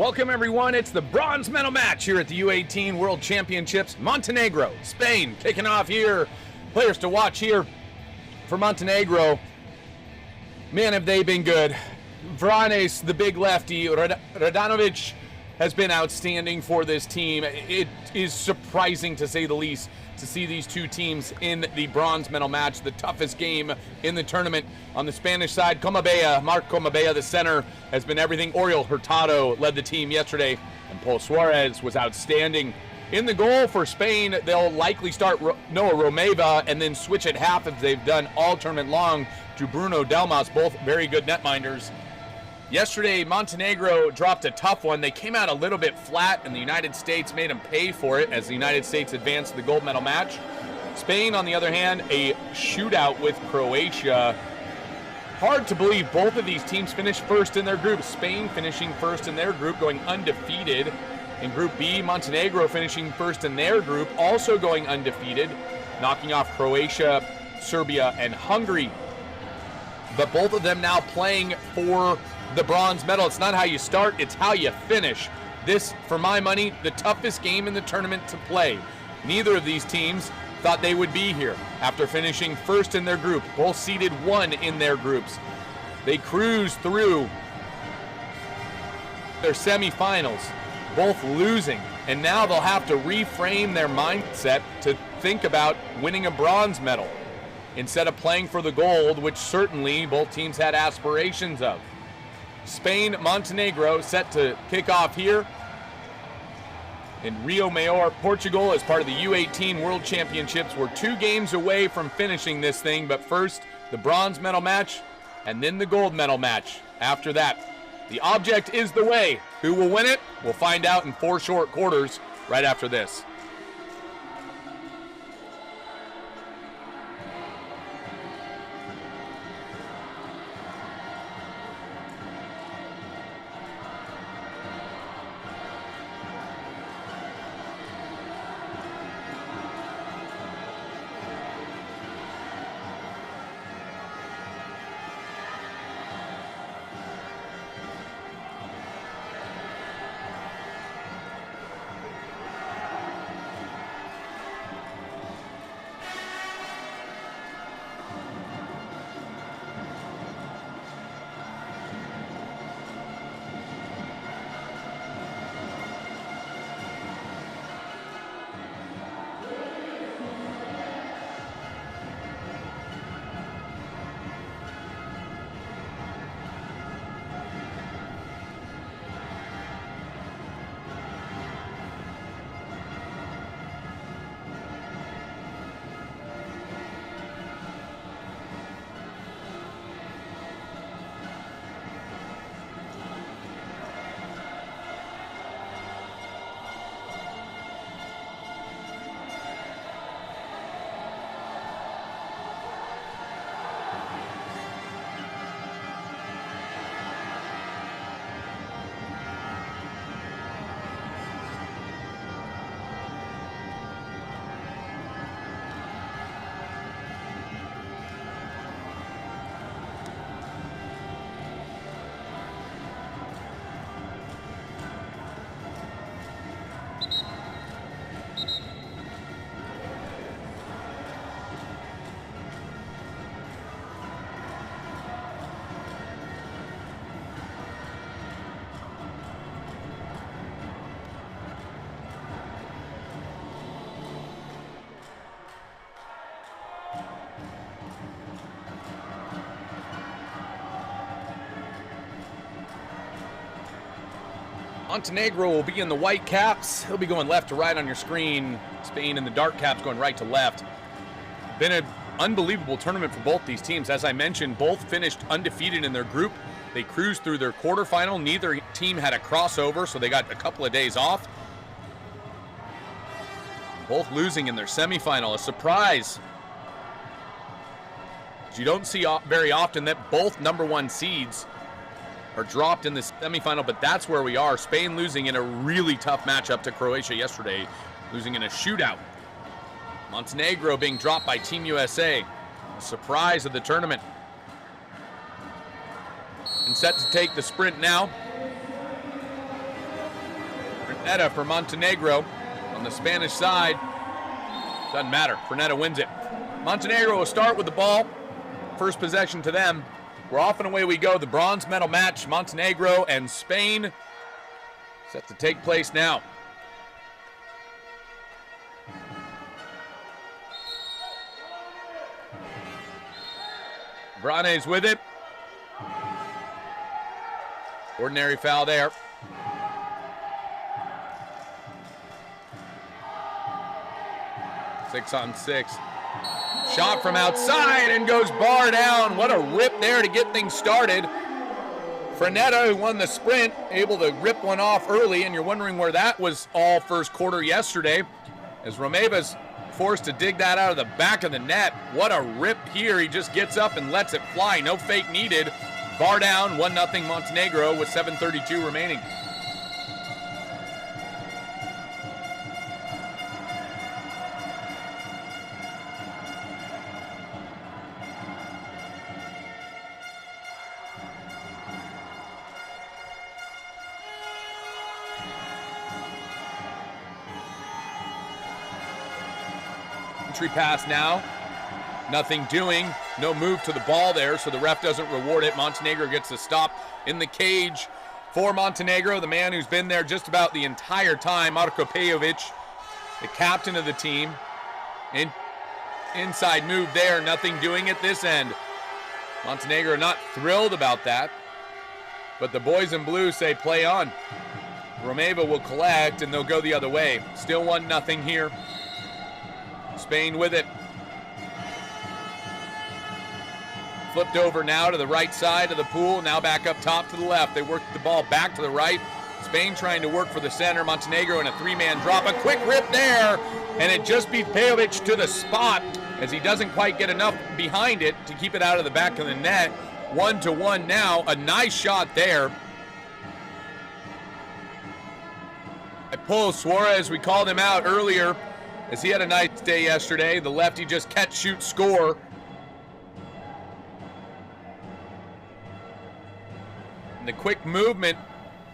Welcome everyone, it's the bronze medal match here at the U18 World Championships. Montenegro, Spain, kicking off here. Players to watch here for Montenegro. Man, have they been good. Vranes, the big lefty, Radanovic has been outstanding for this team. It is surprising, to say the least, to see these two teams in the bronze medal match, the toughest game in the tournament. On the Spanish side, Marc Comabella, the center, has been everything. Oriol Hurtado led the team yesterday, and Paul Suarez was outstanding. In the goal for Spain, they'll likely start Noah Romeva and then switch at half, as they've done all tournament long, to Bruno Delmas, both very good netminders. Yesterday, Montenegro dropped a tough one. They came out a little bit flat, and the United States made them pay for it as the United States advanced to the gold medal match. Spain, on the other hand, a shootout with Croatia. Hard to believe both of these teams finished first in their group. Spain finishing first in their group, going undefeated. In Group B, Montenegro finishing first in their group, also going undefeated, knocking off Croatia, Serbia, and Hungary. But both of them now playing for the bronze medal. It's not how you start, it's how you finish. This, for my money, the toughest game in the tournament to play. Neither of these teams thought they would be here after finishing first in their group, both seeded 1 in their groups. They cruised through their semifinals, both losing, and now they'll have to reframe their mindset to think about winning a bronze medal instead of playing for the gold, which certainly both teams had aspirations of. Spain, Montenegro set to kick off here in Rio Maior, Portugal, as part of the U18 World Championships. We're 2 games away from finishing this thing, but first the bronze medal match and then the gold medal match after that. The object is the way. Who will win it? We'll find out in 4 short quarters right after this. Montenegro will be in the white caps. He'll be going left to right on your screen. Spain in the dark caps going right to left. Been an unbelievable tournament for both these teams. As I mentioned, both finished undefeated in their group. They cruised through their quarterfinal. Neither team had a crossover, so they got a couple of days off. Both losing in their semifinal. A surprise. You don't see very often that both #1 seeds are dropped in the semifinal, but that's where we are. Spain losing in a really tough matchup to Croatia yesterday, losing in a shootout. Montenegro being dropped by Team USA. A surprise of the tournament. And set to take the sprint now. Netta for Montenegro on the Spanish side. Doesn't matter. Fernetta wins it. Montenegro will start with the ball. First possession to them. We're off and away we go. The bronze medal match, Montenegro and Spain, set to take place now. Branes with it. Ordinary foul there. Six on six. Shot from outside and goes bar down. What a rip there to get things started. Fernetta, who won the sprint, able to rip one off early, and you're wondering where that was all first quarter yesterday, as Romeva's forced to dig that out of the back of the net. What a rip here. He just gets up and lets it fly. No fake needed. Bar down, 1-0 Montenegro with 7:32 remaining. Entry pass now. Nothing doing. No move to the ball there, so the ref doesn't reward it. Montenegro gets the stop in the cage for Montenegro, the man who's been there just about the entire time, Marko Pejovic, the captain of the team. Inside move there, nothing doing at this end. Montenegro not thrilled about that, but the boys in blue say play on. Romeva will collect, and they'll go the other way. Still 1-0 here. Spain with it. Flipped over now to the right side of the pool, now back up top to the left. They work the ball back to the right. Spain trying to work for the center. Montenegro in a three-man drop. A quick rip there, and it just beats Pejovic to the spot as he doesn't quite get enough behind it to keep it out of the back of the net. 1-1 now. A nice shot there. Polo Suarez, we called him out earlier as he had a nice day yesterday. The lefty just catch, shoot, score. And the quick movement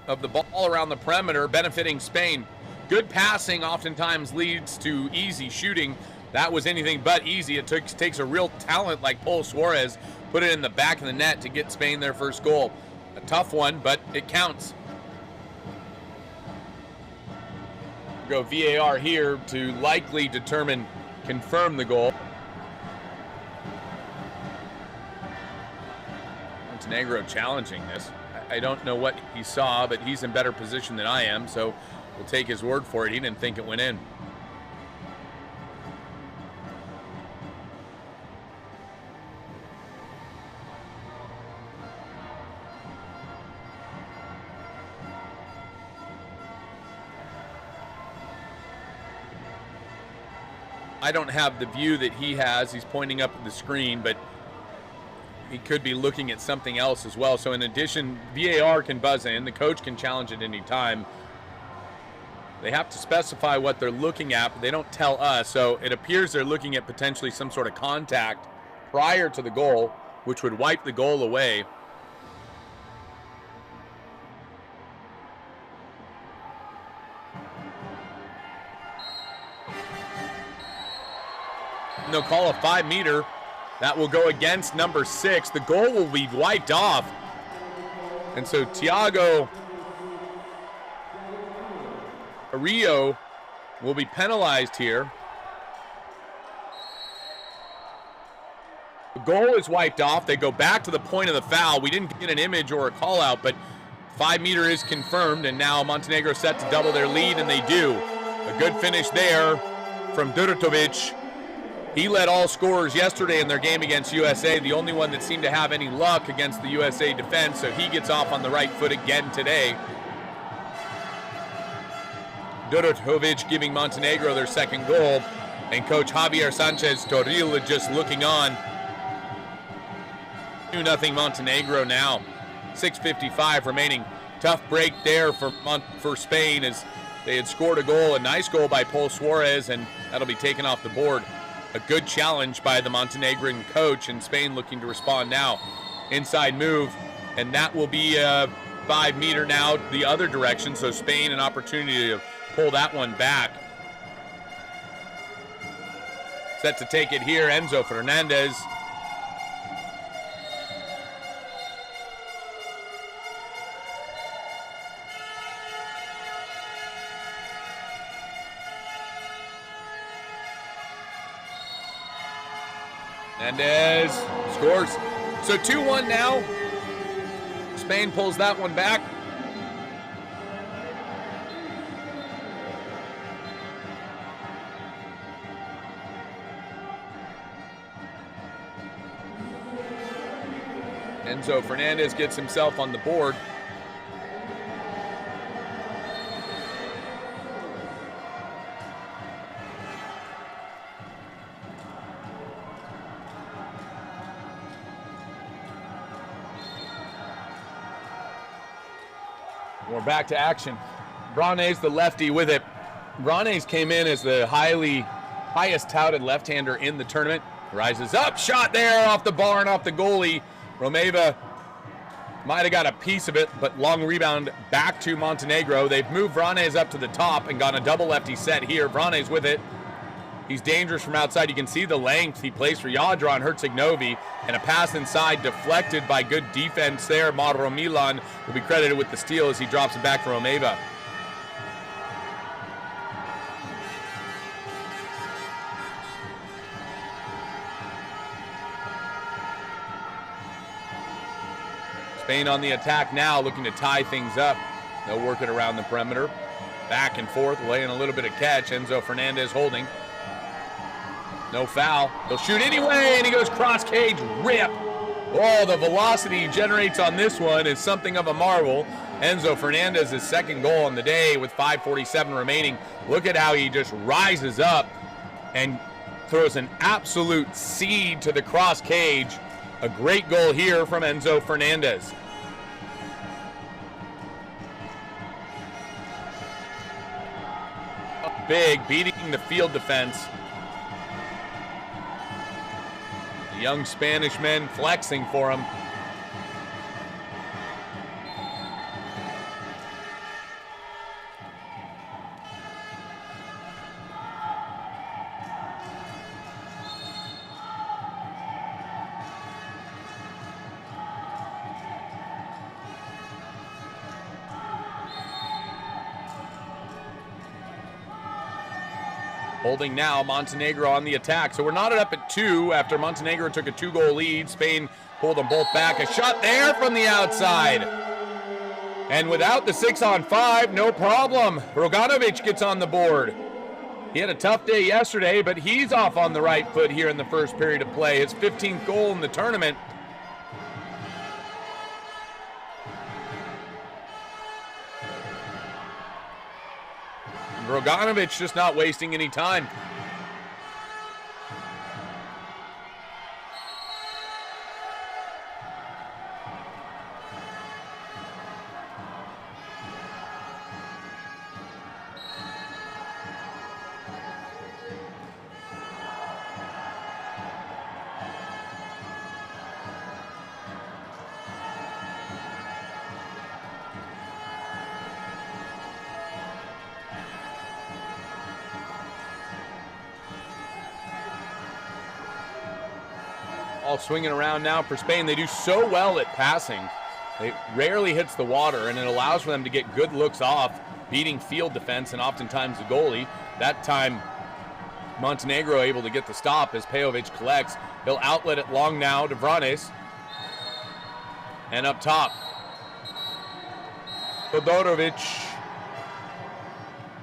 of the ball around the perimeter benefiting Spain. Good passing oftentimes leads to easy shooting. That was anything but easy. It takes a real talent like Polo Suarez, put it in the back of the net to get Spain their first goal. A tough one, but it counts. Go VAR here to likely confirm the goal. Montenegro challenging this. I don't know what he saw, but he's in better position than I am, so we'll take his word for it. He didn't think it went in. I don't have the view that he has. He's pointing up at the screen, but he could be looking at something else as well. So in addition, VAR can buzz in. The coach can challenge at any time. They have to specify what they're looking at, but they don't tell us. So it appears they're looking at potentially some sort of contact prior to the goal, which would wipe the goal away. And they'll call a 5-meter. That will go against number 6. The goal will be wiped off. And so Thiago Rio will be penalized here. The goal is wiped off. They go back to the point of the foul. We didn't get an image or a call out, but 5-meter is confirmed, and now Montenegro set to double their lead, and they do. A good finish there from Duratovic. He led all scorers yesterday in their game against USA, the only one that seemed to have any luck against the USA defense, so he gets off on the right foot again today. Duratovic giving Montenegro their second goal, and coach Javier Sanchez Toril just looking on. 2-0 Montenegro now. 6:55 remaining. Tough break there for Spain as they had scored a goal, a nice goal by Polo Suarez, and that'll be taken off the board. A good challenge by the Montenegrin coach, and Spain looking to respond now. Inside move, and that will be 45 meter now the other direction, so Spain an opportunity to pull that one back. Set to take it here, Enzo Fernandez. Fernandez scores. So 2-1 now. Spain pulls that one back. Enzo Fernandez gets himself on the board. We're back to action. Branes, the lefty, with it. Branes came in as the highest touted left-hander in the tournament. Rises up, shot there off the bar and off the goalie. Romeva might have got a piece of it, but long rebound back to Montenegro. They've moved Branes up to the top and got a double lefty set here. Branes with it. He's dangerous from outside. You can see the length he plays for Yadra and Herceg-Novi, and a pass inside deflected by good defense there. Mauro Milan will be credited with the steal as he drops it back to Romeva. Spain on the attack now, looking to tie things up. They'll work it around the perimeter. Back and forth, laying a little bit of catch. Enzo Fernandez holding. No foul. He'll shoot anyway, and he goes cross cage, rip. Oh, the velocity he generates on this one is something of a marvel. Enzo Fernandez's second goal on the day with 5:47 remaining. Look at how he just rises up and throws an absolute seed to the cross cage. A great goal here from Enzo Fernandez. Big, beating the field defense. The young Spanish men flexing for him. Holding now, Montenegro on the attack. So we're knotted up at 2 after Montenegro took a 2-goal lead. Spain pulled them both back. A shot there from the outside. And without the 6-on-5, no problem. Roganovic gets on the board. He had a tough day yesterday, but he's off on the right foot here in the first period of play. His 15th goal in the tournament. Roganovic just not wasting any time. All swinging around now for Spain. They do so well at passing. It rarely hits the water, and it allows for them to get good looks off, beating field defense and oftentimes the goalie. That time, Montenegro able to get the stop as Pejovic collects. He'll outlet it long now to Branes. And up top, Todorovic.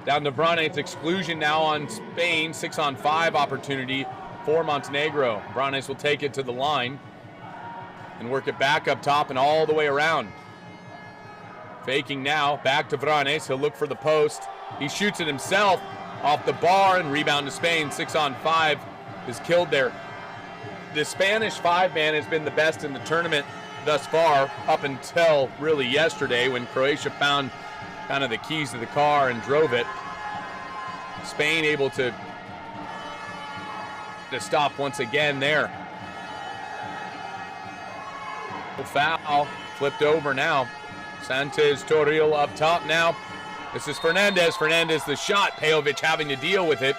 Down to Branes. Exclusion now on Spain. 6-on-5 opportunity for Montenegro. Branes will take it to the line and work it back up top and all the way around. Faking now, back to Branes. He'll look for the post. He shoots it himself off the bar and rebound to Spain. 6-on-5 is killed there. The Spanish 5-man has been the best in the tournament thus far, up until really yesterday when Croatia found kind of the keys to the car and drove it. Spain able to stop once again there. Foul, flipped over now. Santos Toril up top now. This is Fernandez. Fernandez the shot. Pejovic having to deal with it.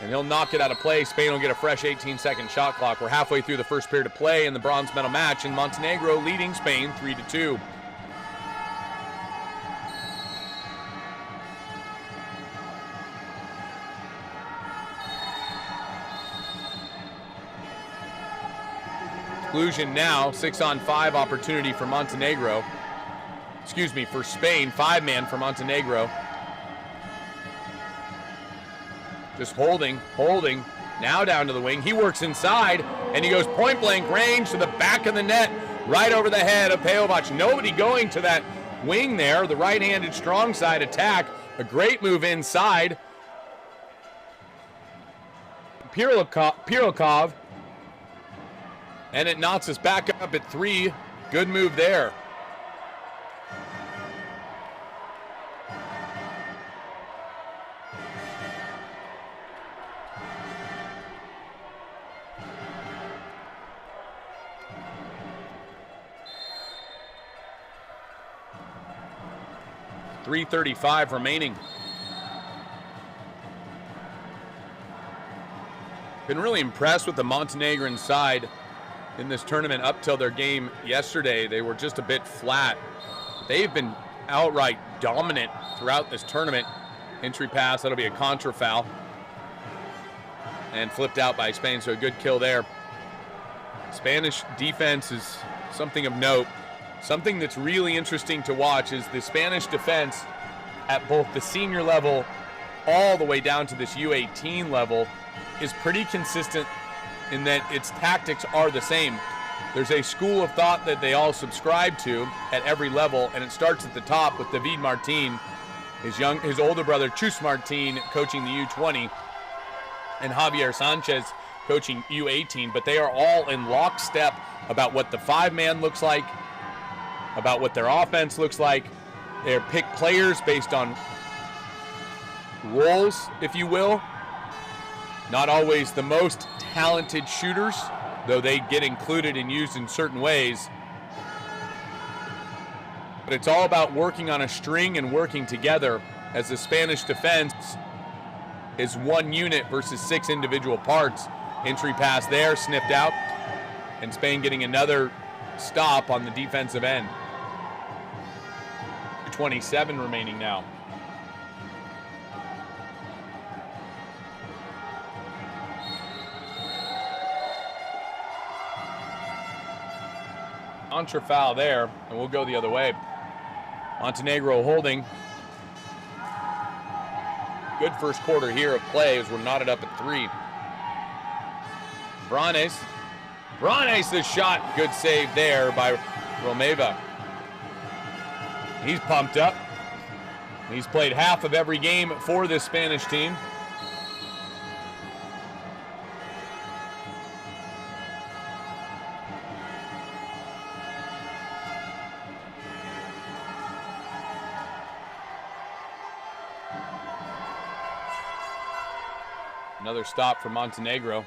And he'll knock it out of play. Spain will get a fresh 18-second shot clock. We're halfway through the first period of play in the bronze medal match, and Montenegro leading Spain 3-2. Exclusion now, 6-on-5 opportunity for Montenegro. Excuse me, for Spain, 5-man for Montenegro. Just holding, now down to the wing. He works inside, and he goes point-blank range to the back of the net, right over the head of Pejovic. Nobody going to that wing there, the right-handed strong side attack. A great move inside. Pirokov, and it knocks us back up at 3. Good move there. .335 remaining. Been really impressed with the Montenegrin side in this tournament up till their game yesterday. They were just a bit flat. They've been outright dominant throughout this tournament. Entry pass, that'll be a contra foul. And flipped out by Spain, so a good kill there. Spanish defense is something of note. Something that's really interesting to watch is the Spanish defense at both the senior level all the way down to this U18 level is pretty consistent in that its tactics are the same. There's a school of thought that they all subscribe to at every level, and it starts at the top with David Martin, his older brother Chus Martin coaching the U20, and Javier Sanchez coaching U18, but they are all in lockstep about what the 5-man looks like, about what their offense looks like. They're pick players based on roles, if you will. Not always the most talented shooters, though they get included and used in certain ways. But it's all about working on a string and working together, as the Spanish defense is one unit versus 6 individual parts. Entry pass there, sniffed out, and Spain getting another stop on the defensive end. 27 remaining now. Contra foul there, and we'll go the other way. Montenegro holding. Good first quarter here of play as we're knotted up at 3. Branes the shot. Good save there by Romeva. He's pumped up. He's played half of every game for this Spanish team. Another stop for Montenegro.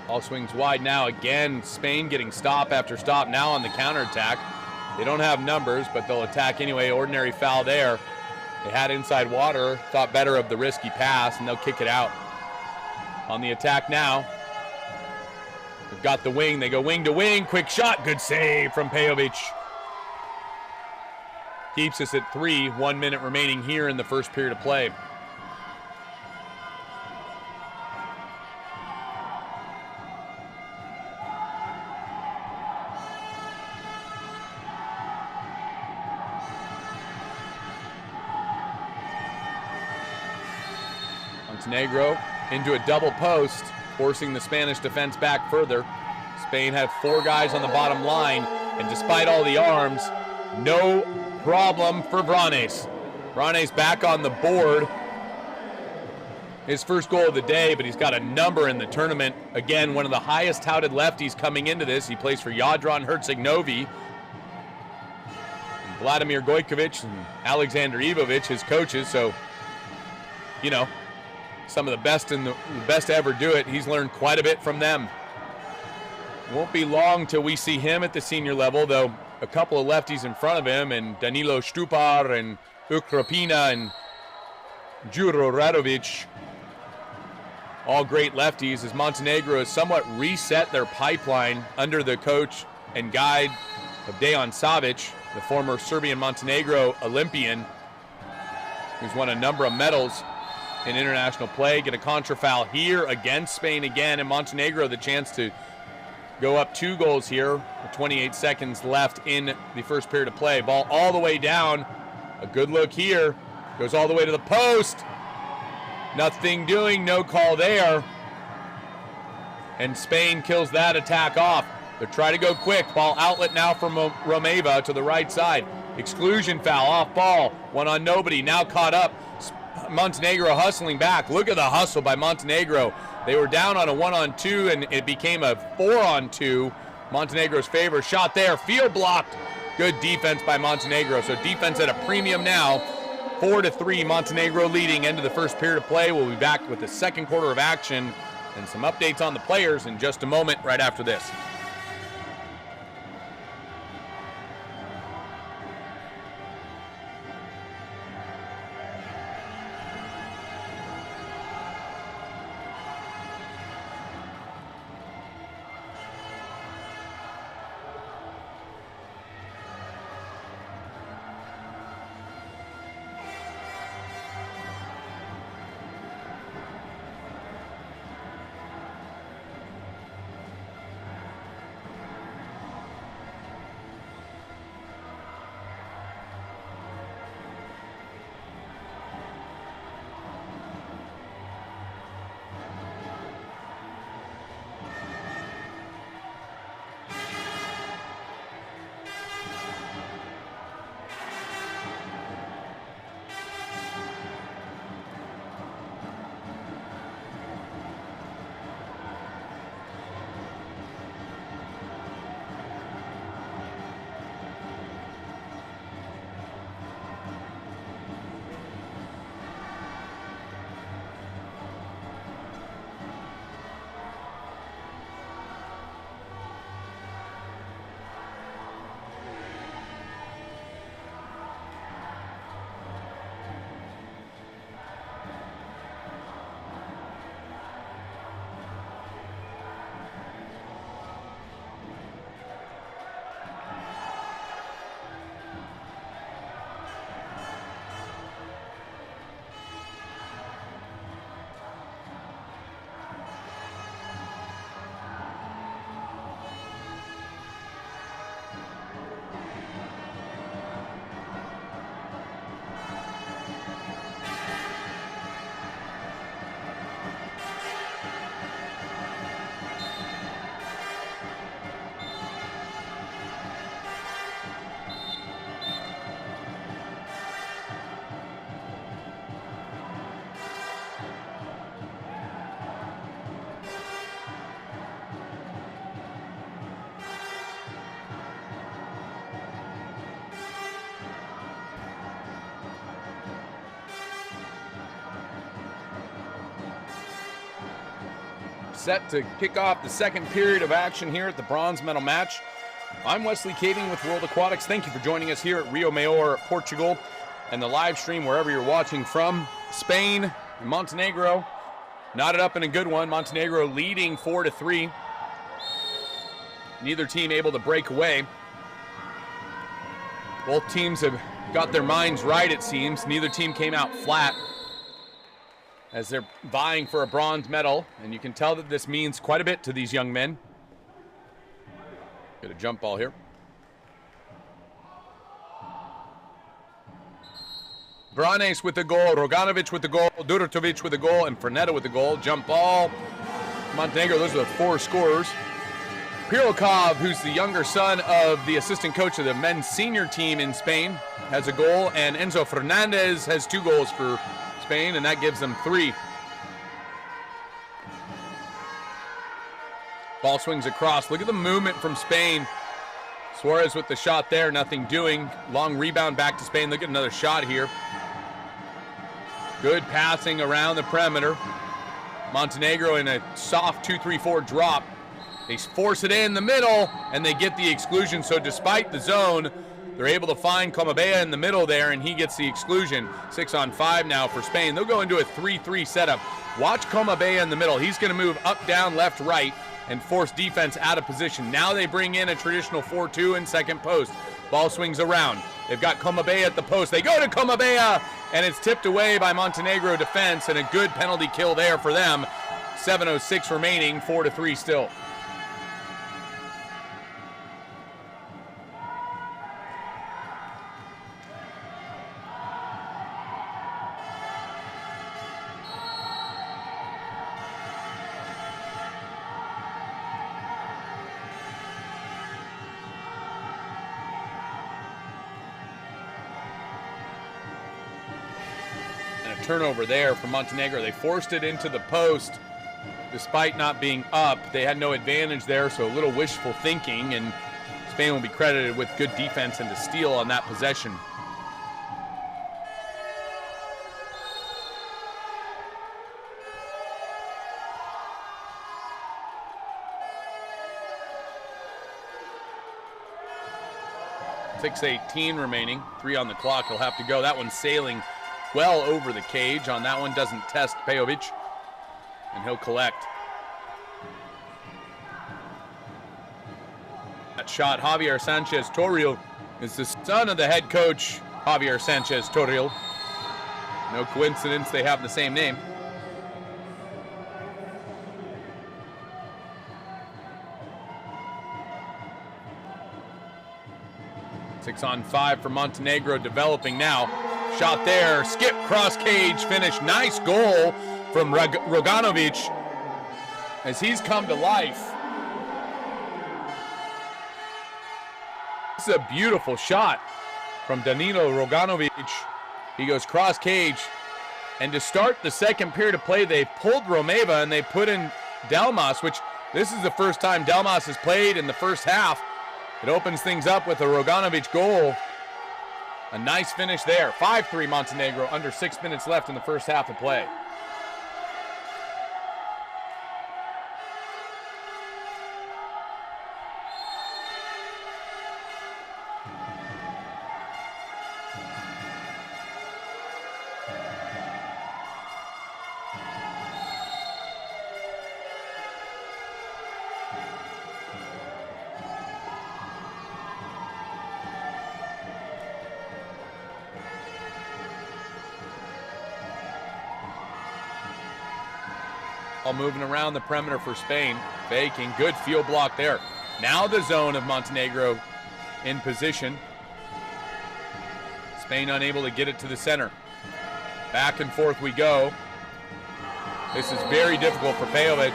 Ball swings wide now again. Spain getting stop after stop now on the counterattack. They don't have numbers, but they'll attack anyway. Ordinary foul there. They had inside water, thought better of the risky pass, and they'll kick it out. On the attack now. They've got the wing. They go wing to wing. Quick shot. Good save from Pejovic. Keeps us at 3. 1 minute remaining here in the first period of play. Montenegro into a double post, forcing the Spanish defense back further. Spain have 4 guys on the bottom line, and despite all the arms, no problem for Branes. Branes back on the board. his first goal of the day, but he's got a number in the tournament. Again, one of the highest touted lefties coming into this. He plays for Jadran Herceg-Novi. Vladimir Gojkovic and Alexander Ivovic, his coaches, so, you know, some of the best in the best to ever do it. He's learned quite a bit from them. Won't be long till we see him at the senior level, though a couple of lefties in front of him, and Danilo Stupar and Ukropina and Juro Radovic, all great lefties, as Montenegro has somewhat reset their pipeline under the coach and guide of Dejan Savic, the former Serbian-Montenegro Olympian, who's won a number of medals in international play. Get a contra foul here against Spain again, and Montenegro the chance to go up 2 goals here with 28 seconds left in the first period of play. Ball all the way down. A good look here. Goes all the way to the post. Nothing doing, no call there. And Spain kills that attack off. They're trying to go quick. Ball outlet now from Romeva to the right side. Exclusion foul, off ball. One on nobody, now caught up. Montenegro hustling back. Look at the hustle by Montenegro. They were down on a 1-on-2, and it became a 4-on-2. Montenegro's favor. Shot there, field blocked. Good defense by Montenegro. So defense at a premium now. 4-3, Montenegro leading into the first period of play. We'll be back with the second quarter of action and some updates on the players in just a moment right after this. Set to kick off the second period of action here at the bronze medal match. I'm Wesley Caving with World Aquatics. Thank you for joining us here at Rio Maior, Portugal, and the live stream wherever you're watching from. Spain and Montenegro knotted up in a good one. Montenegro leading 4-3. Neither team able to break away. Both teams have got their minds right, it seems. Neither team came out flat as they're vying for a bronze medal, and you can tell that this means quite a bit to these young men. Get a jump ball here. Branes with the goal, Roganovic with the goal, Duratovic with the goal, and Fernetta with the goal. Jump ball. Montenegro, those are the 4 scorers. Pirokov, who's the younger son of the assistant coach of the men's senior team in Spain, has a goal, and Enzo Fernandez has 2 goals for Spain, and that gives them 3. Ball swings across. Look at the movement from Spain. Suarez with the shot there, nothing doing. Long rebound back to Spain. Look at another shot here. Good passing around the perimeter. Montenegro in a soft 2-3-4 drop. They force it in the middle, and they get the exclusion. So despite the zone, they're able to find Comabea in the middle there, and he gets the exclusion. 6-on-5 now for Spain. They'll go into a 3-3 setup. Watch Comabea in the middle. He's going to move up, down, left, right, and force defense out of position. Now they bring in a traditional 4-2 in second post. Ball swings around. They've got Comabea at the post. They go to Comabea, and it's tipped away by Montenegro defense, and a good penalty kill there for them. 7:06 remaining, 4-3 still. Turnover there for Montenegro. They forced it into the post despite not being up. They had no advantage there, so a little wishful thinking, and Spain will be credited with good defense and the steal on that possession. .618 remaining, 3 on the clock. He'll have to go. That one's sailing well over the cage. On that one, doesn't test Pejovic, and he'll collect. That shot, Javier Sanchez Toril, is the son of the head coach, Javier Sanchez Toril. No coincidence they have the same name. Six on 5 for Montenegro, developing now. Shot there, skip, cross cage, finish. Nice goal from Roganovic as he's come to life. This is a beautiful shot from Danilo Roganovic. He goes cross cage. And to start the second period of play, they pulled Romeva and they put in Delmas, which this is the first time Delmas has played in the first half. It opens things up with a Roganovic goal. A nice finish there. 5-3 Montenegro, under 6 minutes left in the first half of play. All moving around the perimeter for Spain. Faking, good field block there. Now the zone of Montenegro in position. Spain unable to get it to the center. Back and forth we go. This is very difficult for Pejovic.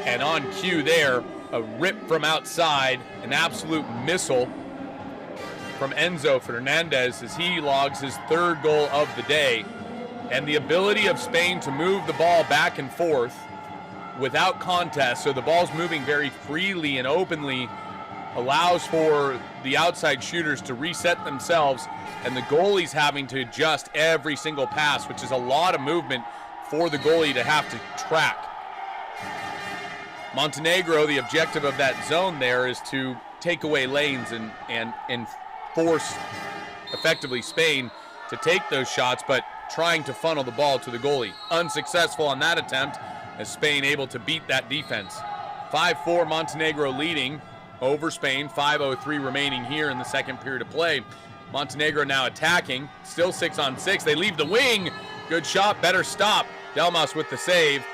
And on cue there, a rip from outside, an absolute missile from Enzo Fernandez as he logs his 3rd goal of the day. And the ability of Spain to move the ball back and forth without contest, so the ball's moving very freely and openly, allows for the outside shooters to reset themselves, and the goalie's having to adjust every single pass, which is a lot of movement for the goalie to have to track. Montenegro, the objective of that zone there is to take away lanes and force effectively Spain to take those shots, but trying to funnel the ball to the goalie. Unsuccessful on that attempt as Spain able to beat that defense. 5-4 Montenegro leading over Spain. 5:03 remaining here in the second period of play. Montenegro now attacking, still 6 on 6. They leave the wing. Good shot, better stop. Delmas with the save.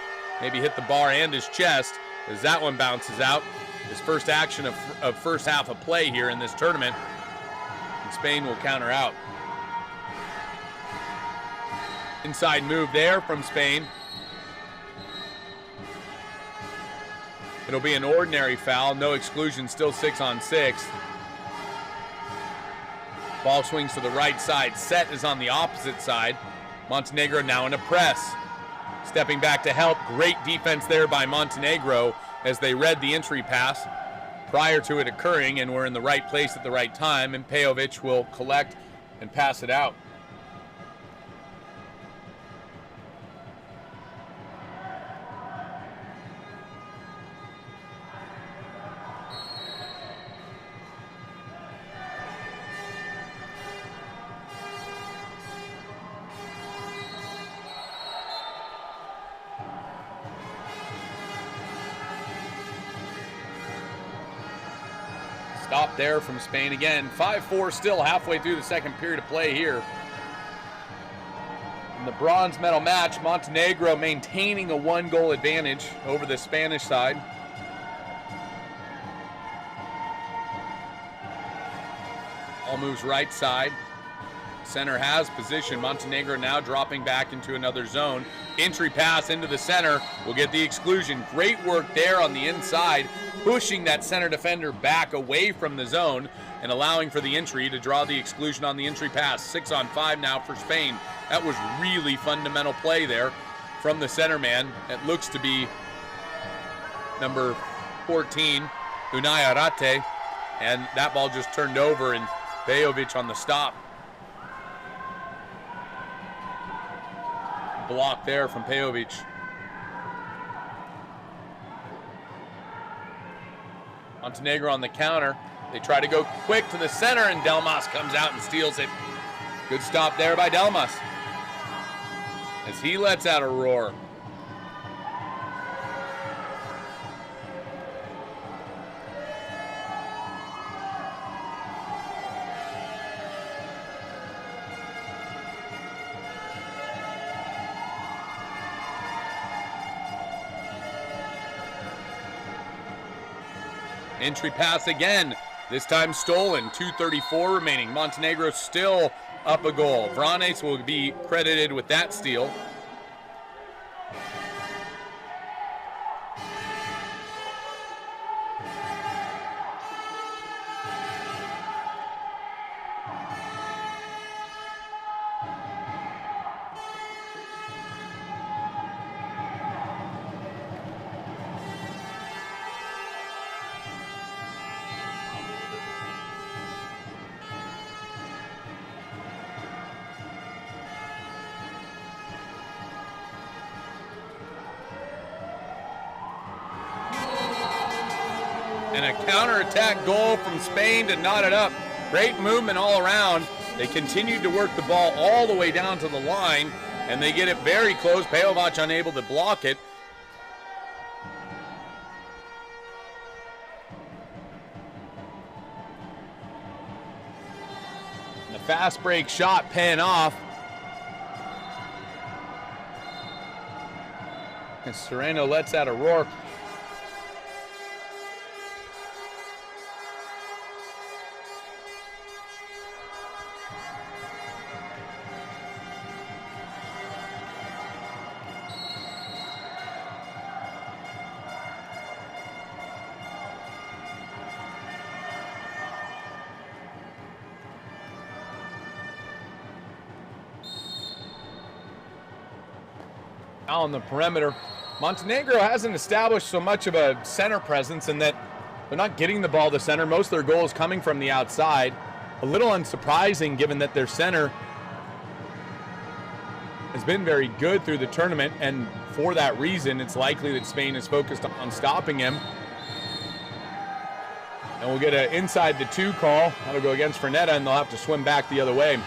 Maybe hit the bar and his chest as that one bounces out. His first action of first half of play here in this tournament. And Spain will counter out. Inside move there from Spain. It'll be an ordinary foul, no exclusion, still 6 on 6. Ball swings to the right side. Set is on the opposite side. Montenegro now in a press. Stepping back to help. Great defense there by Montenegro. as they read the entry pass prior to it occurring and were in the right place at the right time, and Pejovic will collect and pass it out. Stop there from Spain again. 5-4 still halfway through the second period of play here. In the bronze medal match, Montenegro maintaining a 1-goal advantage over the Spanish side. All moves right side. Center has position. Montenegro now dropping back into another zone. Entry pass into the center will get the exclusion. Great work there on the inside, pushing that center defender back away from the zone and allowing for the entry to draw the exclusion on the entry pass. 6-on-5 now for Spain. That was really fundamental play there from the center man. It looks to be number 14, Unai Arate, and that ball just turned over and Pejovic on the stop. Block there from Pejovic. Montenegro on the counter. They try to go quick to the center, and Delmas comes out and steals it. Good stop there by Delmas as he lets out a roar. Entry pass again, this time stolen. 2:34 remaining. Montenegro still up a goal. Vranes will be credited with that steal. And a counterattack goal from Spain to knot it up. Great movement all around. They continued to work the ball all the way down to the line, and they get it very close. Pejovic unable to block it. And the fast break shot paying off. And Sereno lets out a roar. On the perimeter, Montenegro hasn't established so much of a center presence in that they're not getting the ball to center. Most of their goals coming from the outside. A little unsurprising given that their center has been very good through the tournament, and for that reason it's likely that Spain is focused on stopping him. And we'll get an inside the 2 call. That'll go against Fernetta, and they'll have to swim back the other way.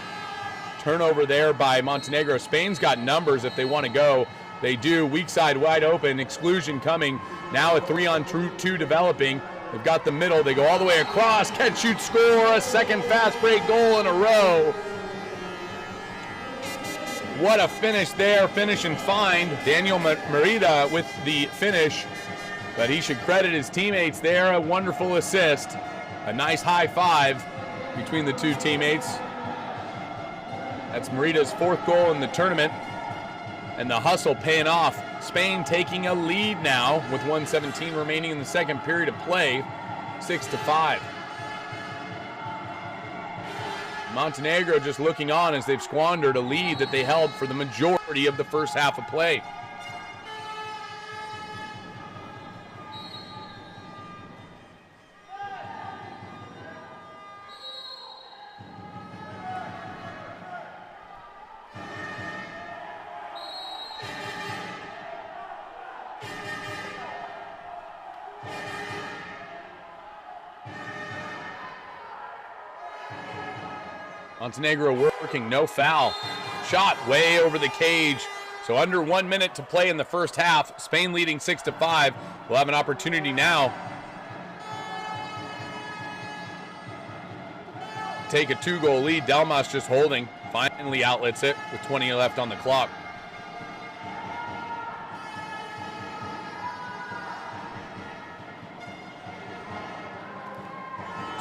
Turnover there by Montenegro. Spain's got numbers if they want to go. They do. Weak side wide open. Exclusion coming. Now a 3-on-2 developing. They've got the middle. They go all the way across. Catch, shoot, score. A second fast break goal in a row. What a finish there. Finish and find. Daniel Merida with the finish. But he should credit his teammates there. A wonderful assist. A nice high five between the two teammates. That's Merida's 4th goal in the tournament. And the hustle paying off. Spain taking a lead now with 1:17 remaining in the second period of play, 6-5. Montenegro just looking on as they've squandered a lead that they held for the majority of the first half of play. Montenegro working, no foul. Shot way over the cage. So under 1 minute to play in the first half. Spain leading 6-5. We'll have an opportunity now. Take a 2-goal lead. Delmas just holding. Finally outlets it with 20 left on the clock.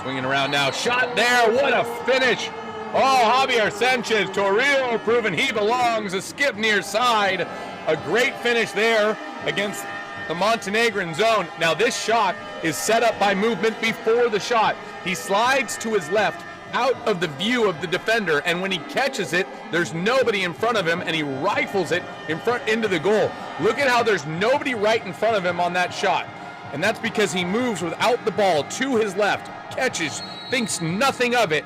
Swinging around now. Shot there. What a finish. Oh, Javier Sanchez Torrio proving he belongs. A skip near side. A great finish there against the Montenegrin zone. Now this shot is set up by movement before the shot. He slides to his left out of the view of the defender, and when he catches it, there's nobody in front of him, and he rifles it in front into the goal. Look at how there's nobody right in front of him on that shot. And that's because he moves without the ball to his left, catches, thinks nothing of it,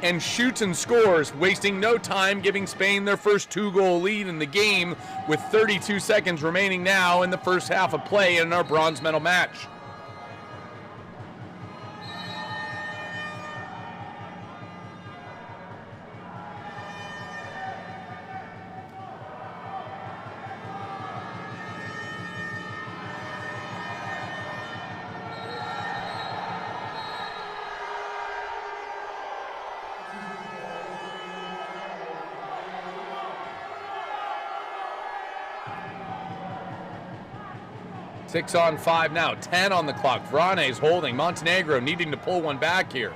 and shoots and scores, wasting no time, giving Spain their first 2-goal lead in the game with 32 seconds remaining now in the first half of play in our bronze medal match. Six on 5 now, 10 on the clock. Vranes holding, Montenegro needing to pull one back here.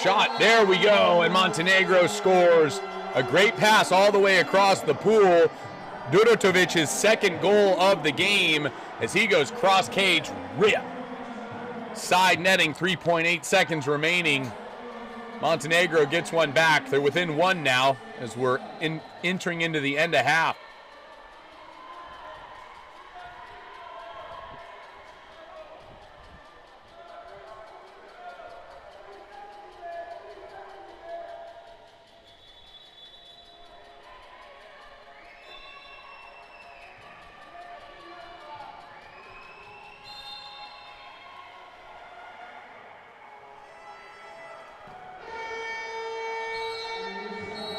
Shot, there we go, and Montenegro scores. A great pass all the way across the pool. Dudotovic's second goal of the game as he goes cross cage, rip. Side netting, 3.8 seconds remaining. Montenegro gets one back. They're within one now as we're entering into the end of half.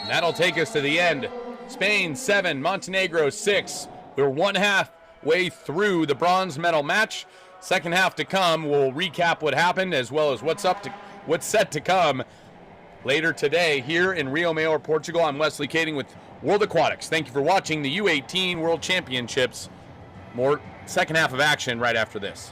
That'll take us to the end. Spain 7, Montenegro 6. We're one half way through the bronze medal match. Second half to come. We'll recap what happened as well as what's set to come later today here in Rio Maior, Portugal. I'm Wesley Kading with World Aquatics. Thank you for watching the U18 World Championships. More second half of action right after this.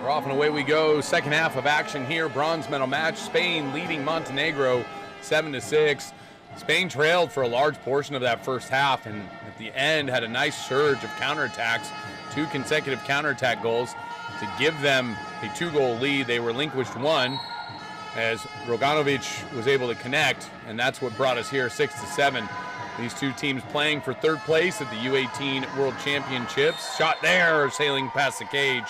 We're off and away we go. Second half of action here. Bronze medal match. Spain leading Montenegro 7-6. Spain trailed for a large portion of that first half, and at the end had a nice surge of counterattacks, 2 consecutive counterattack goals to give them a 2-goal lead. They relinquished one as Roganovic was able to connect, and that's what brought us here 6-7. These two teams playing for third place at the U18 World Championships. Shot there, sailing past the cage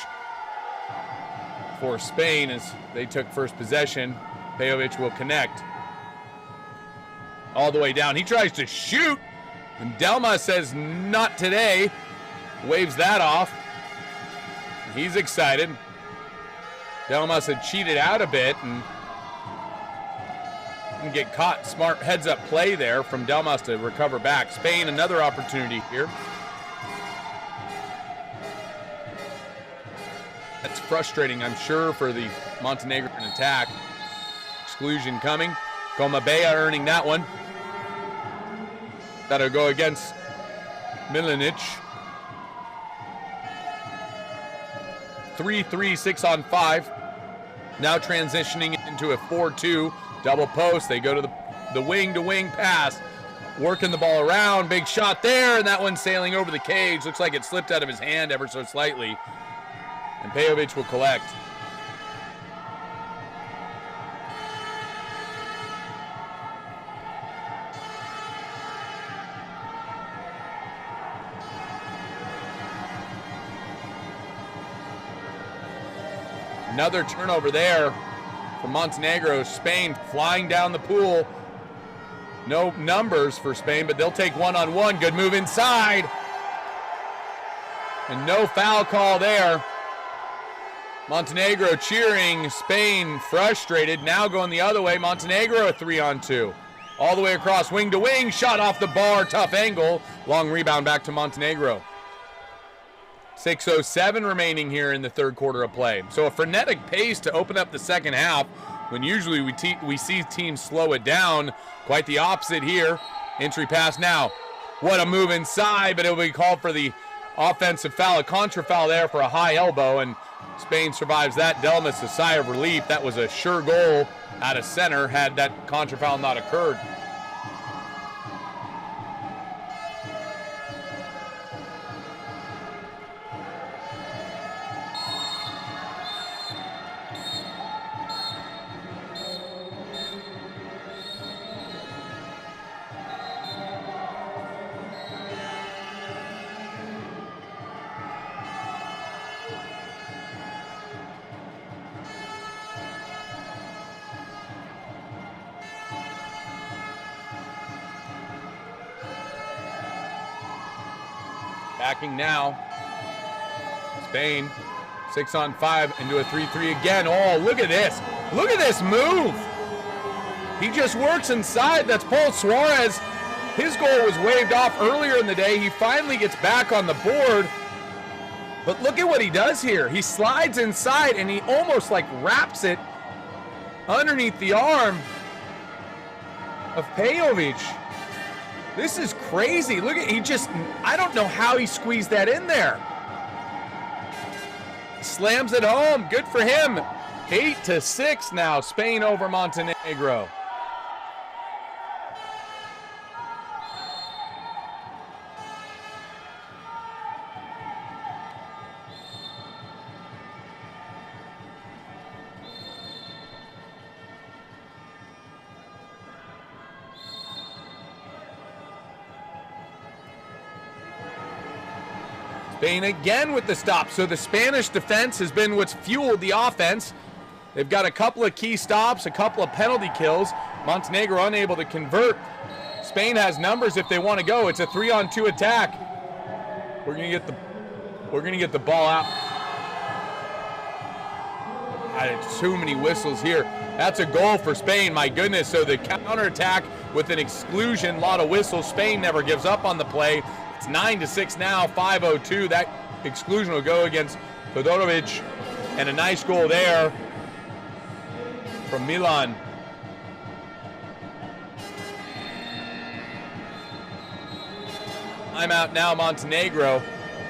for Spain as they took first possession. Pejovic will connect. All the way down. He tries to shoot, and Delma says, not today. Waves that off. He's excited. Delmas had cheated out a bit and didn't get caught. Smart heads-up play there from Delmas to recover back. Spain, another opportunity here. That's frustrating, I'm sure, for the Montenegrin attack. Exclusion coming. Gomabea earning that one. That'll go against Milanic. 3-3, 6-on-5. Now transitioning into a 4-2 double post. They go to the wing-to-wing pass. Working the ball around. Big shot there, and that one sailing over the cage. Looks like it slipped out of his hand ever so slightly. And Pejovic will collect. Another turnover there from Montenegro. Spain flying down the pool. No numbers for Spain, but they'll take one-on-one. Good move inside. And no foul call there. Montenegro cheering. Spain frustrated. Now going the other way. Montenegro a 3-on-2. All the way across wing to wing. Shot off the bar. Tough angle. Long rebound back to Montenegro. 6:07 remaining here in the third quarter of play. So a frenetic pace to open up the second half when usually we see teams slow it down. Quite the opposite here. Entry pass now. What a move inside, but it will be called for the offensive foul. A contra foul there for a high elbow, and Spain survives that. Delmas a sigh of relief. That was a sure goal out of center had that contra foul not occurred. Backing now. Spain, 6-on-5 into a 3-3 again. Oh, look at this. Look at this move. He just works inside. That's Paul Suarez. His goal was waved off earlier in the day. He finally gets back on the board. But look at what he does here. He slides inside and he almost like wraps it underneath the arm of Pejovic. This is crazy. Look at, I don't know how he squeezed that in there. Slams it home. Good for him. 8-6 now. Spain over Montenegro. Spain again with the stop. So the Spanish defense has been what's fueled the offense. They've got a couple of key stops, a couple of penalty kills. Montenegro unable to convert. Spain has numbers if they want to go. It's a 3-on-2 attack. We're gonna get the ball out. Too many whistles here. That's a goal for Spain, my goodness. So the counterattack with an exclusion, a lot of whistles. Spain never gives up on the play. It's 9-6 now, 5:02. That exclusion will go against Todorovic, and a nice goal there from Milan. I'm out now, Montenegro.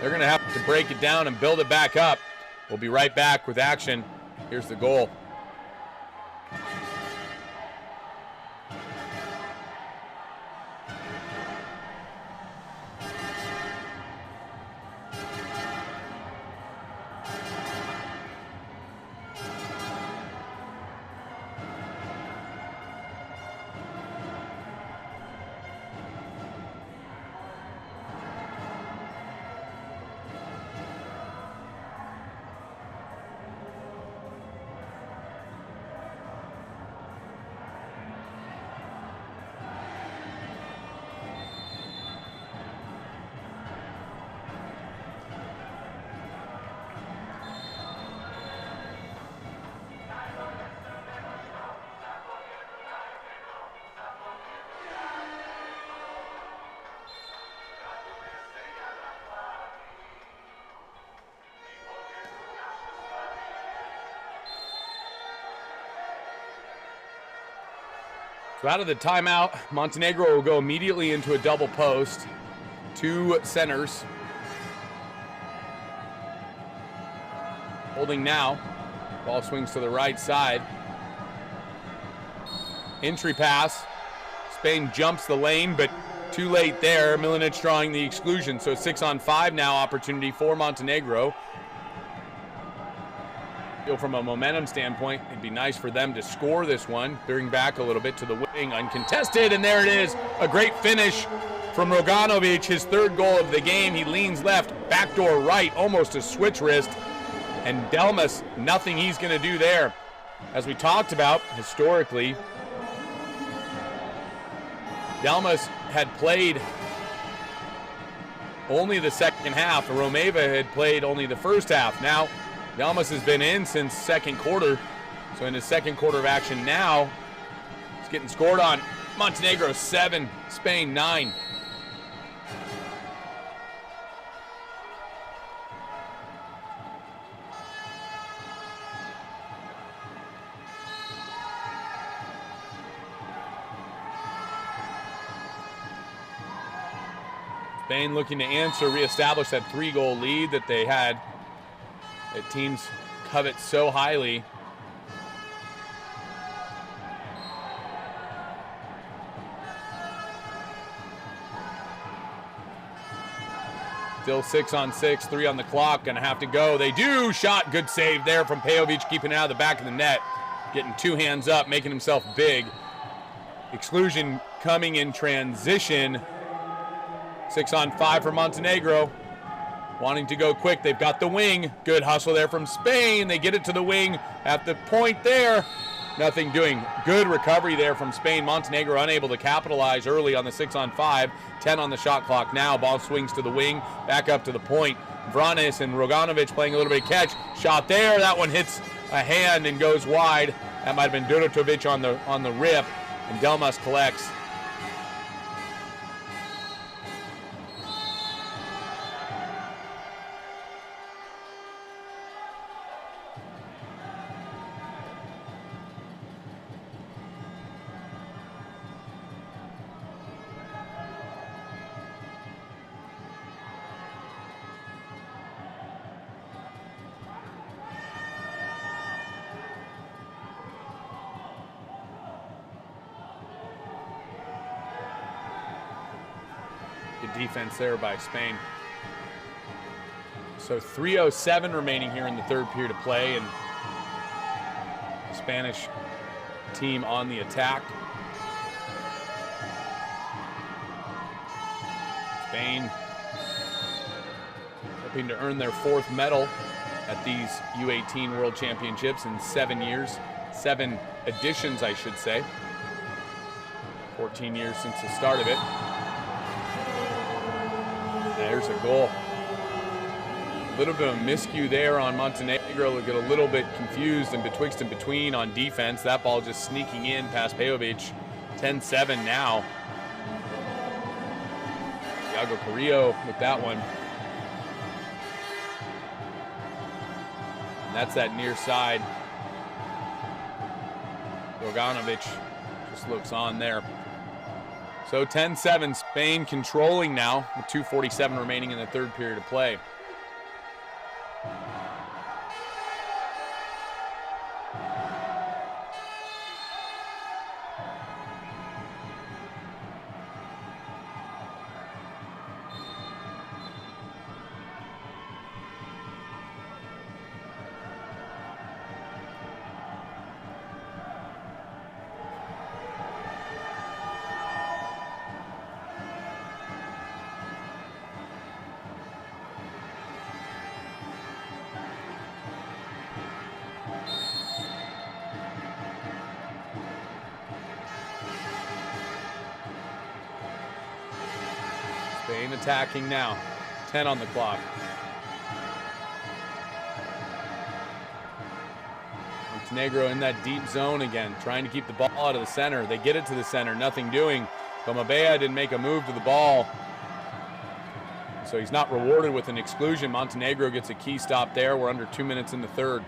They're going to have to break it down and build it back up. We'll be right back with action. Here's the goal. So out of the timeout, Montenegro will go immediately into a double post. 2 centers. Holding now. Ball swings to the right side. Entry pass. Spain jumps the lane, but too late there. Milanic drawing the exclusion. So 6-on-5 now opportunity for Montenegro. From a momentum standpoint, it'd be nice for them to score this one. Bring back a little bit to the wing, uncontested, and there it is. A great finish from Roganovic, his 3rd goal of the game. He leans left, backdoor right, almost a switch wrist. And Delmas, nothing he's going to do there. As we talked about, historically, Delmas had played only the second half. Romeva had played only the first half. Now, Delmas has been in since second quarter, so in his second quarter of action now, he's getting scored on. Montenegro 7, Spain 9. Spain looking to answer, reestablish that 3-goal lead that they had, that teams covet so highly. Still 6-on-6, 3 on the clock, gonna have to go. They do, shot, good save there from Pejovic, keeping it out of the back of the net. Getting 2 hands up, making himself big. Exclusion coming in transition. 6-on-5 for Montenegro. Wanting to go quick, they've got the wing. Good hustle there from Spain. They get it to the wing at the point there. Nothing doing. Good recovery there from Spain. Montenegro unable to capitalize early on the 6-on-5. 10 on the shot clock now. Ball swings to the wing, back up to the point. Vranes and Roganovic playing a little bit of catch. Shot there. That one hits a hand and goes wide. That might have been Dudotovic on the rip, and Delmas collects. Good defense there by Spain. So 3:07 remaining here in the 3rd period of play, and the Spanish team on the attack. Spain hoping to earn their 4th medal at these U18 World Championships in 7 years. 7 editions, I should say. 14 years since the start of it. There's a goal. A little bit of a miscue there on Montenegro. They'll get a little bit confused and betwixt and between on defense. That ball just sneaking in past Pejovic. 10-7 now. Iago Carrillo with that one. And that's that near side. Roganovic just looks on there. So 10-7, Spain controlling now with 2:47 remaining in the 3rd period of play. Spain attacking now. 10 on the clock. Montenegro in that deep zone again, trying to keep the ball out of the center. They get it to the center, nothing doing. Tomabea didn't make a move to the ball, so he's not rewarded with an exclusion. Montenegro gets a key stop there. We're under 2 minutes in the third.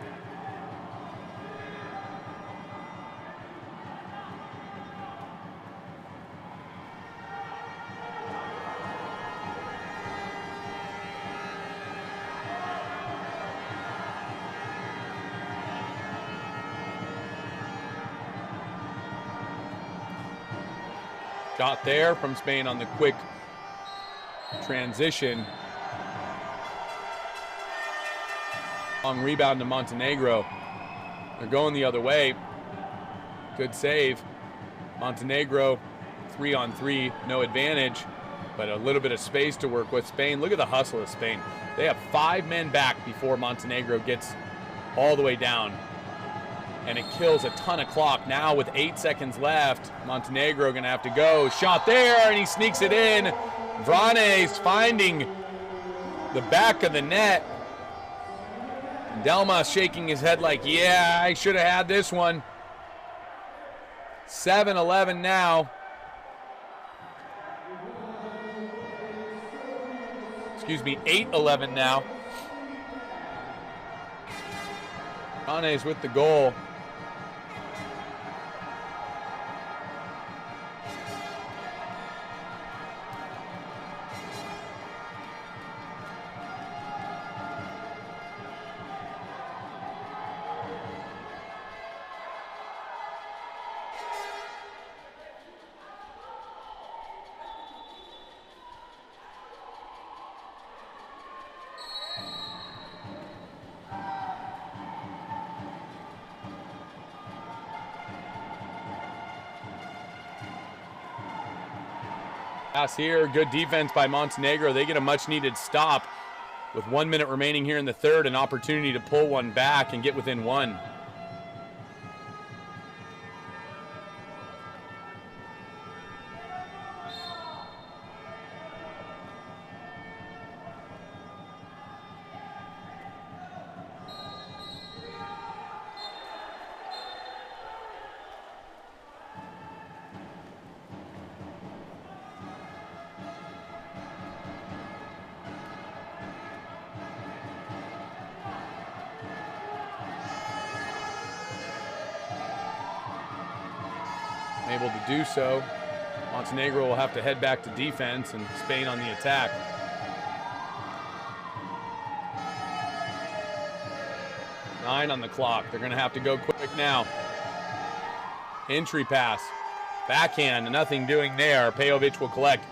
Shot there from Spain on the quick transition. Long rebound to Montenegro. They're going the other way. Good save. Montenegro 3-on-3, no advantage, but a little bit of space to work with. Spain, look at the hustle of Spain. They have 5 men back before Montenegro gets all the way down. And it kills a ton of clock. Now with 8 seconds left, Montenegro gonna have to go. Shot there, and he sneaks it in. Vranes finding the back of the net. Delmas shaking his head like, yeah, I should have had this one. 7-11 now. Excuse me, 8-11 now. Vranes with the goal. Pass here, good defense by Montenegro. They get a much needed stop with 1 minute remaining here in the third, an opportunity to pull one back and get within one. Able to do so. Montenegro will have to head back to defense, and Spain on the attack. Nine on the clock. They're going to have to go quick now. Entry pass. Backhand, nothing doing there. Pejovic will collect.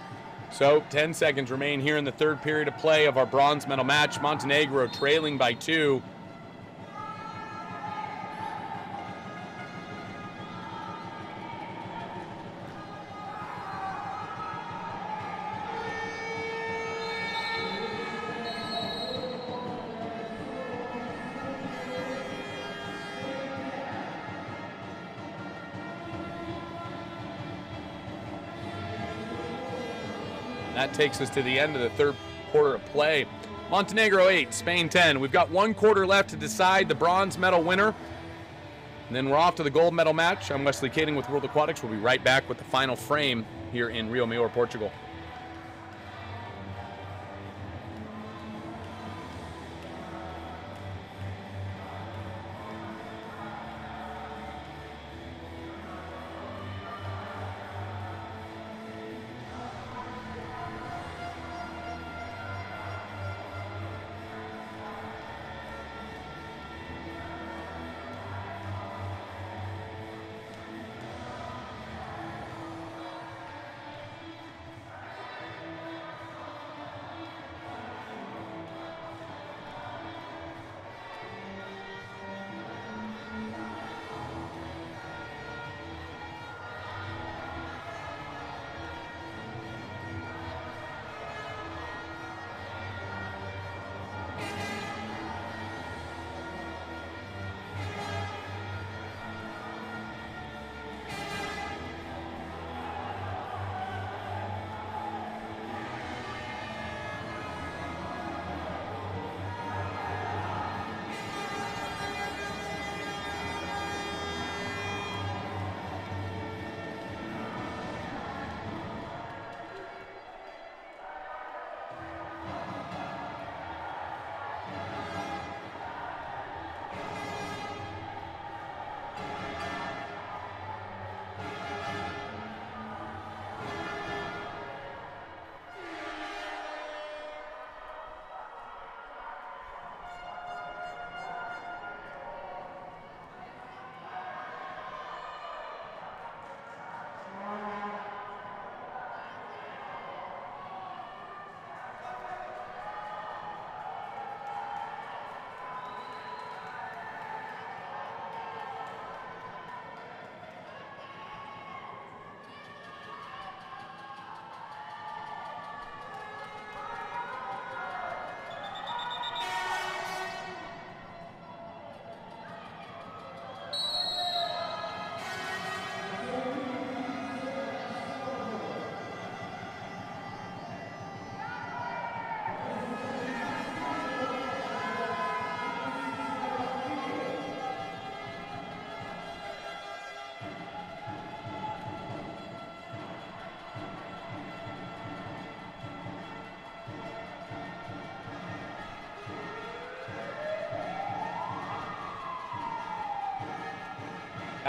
So 10 seconds remain here in the third period of play of our bronze medal match. Montenegro trailing by 2. That takes us to the end of the third quarter of play. Montenegro 8, Spain 10. We've got 1 quarter left to decide the bronze medal winner. And then we're off to the gold medal match. I'm Wesley Kading with World Aquatics. We'll be right back with the final frame here in Rio Maior, Portugal.